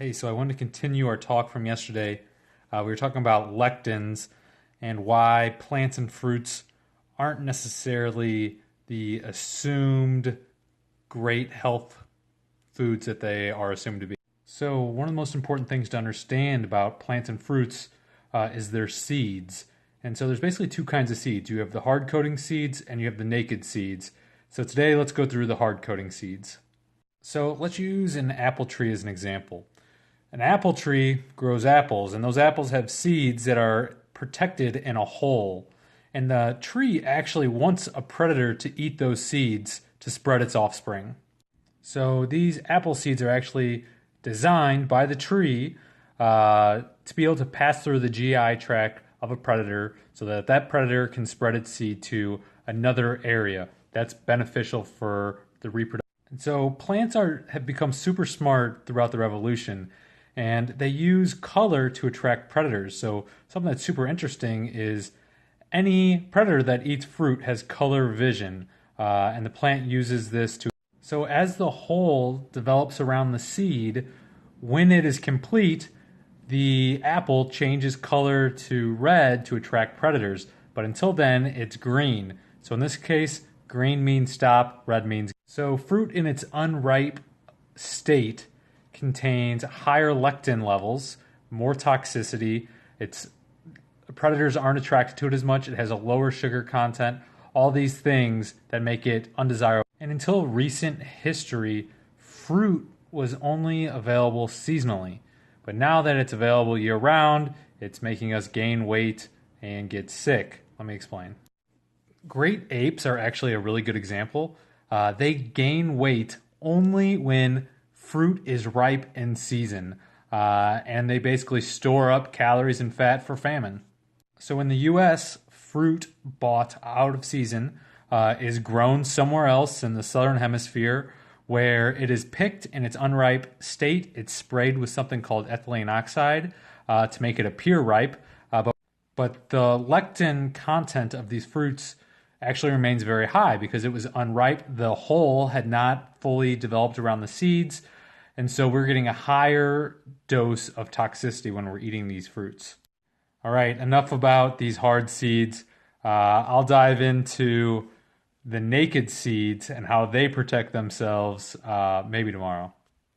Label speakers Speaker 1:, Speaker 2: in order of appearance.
Speaker 1: Hey, so I wanted to continue our talk from yesterday. We were talking about lectins and why plants and fruits aren't necessarily the assumed great health foods that they are assumed to be. So, one of the most important things to understand about plants and fruits is their seeds. And so, there's basically two kinds of seeds. You have the hard coating seeds and you have the naked seeds. So, today, let's go through the hard coating seeds. So, let's use an apple tree as an example. An apple tree grows apples, and those apples have seeds that are protected in a hole. And the tree actually wants a predator to eat those seeds to spread its offspring. So these apple seeds are actually designed by the tree to be able to pass through the GI tract of a predator so that that predator can spread its seed to another area. That's beneficial for the reproduction. And so plants have become super smart throughout the revolution, and they use color to attract predators. So something that's super interesting is any predator that eats fruit has color vision, and the plant uses this to. So as the hole develops around the seed, when it is complete, the apple changes color to red to attract predators. But until then, it's green. So in this case, green means stop, red means. So fruit in its unripe state contains higher lectin levels, more toxicity. Predators aren't attracted to it as much. It has a lower sugar content. All these things that make it undesirable. And until recent history, fruit was only available seasonally. But now that it's available year-round, it's making us gain weight and get sick. Let me explain. Great apes are actually a really good example. They gain weight only when fruit is ripe in season, and they basically store up calories and fat for famine. So in the U.S., fruit bought out of season is grown somewhere else in the southern hemisphere, where it is picked in its unripe state. It's sprayed with something called ethylene oxide to make it appear ripe. But the lectin content of these fruits actually remains very high because it was unripe. The hull had not fully developed around the seeds. And so we're getting a higher dose of toxicity when we're eating these fruits. All right, enough about these hard seeds. I'll dive into the naked seeds and how they protect themselves maybe tomorrow.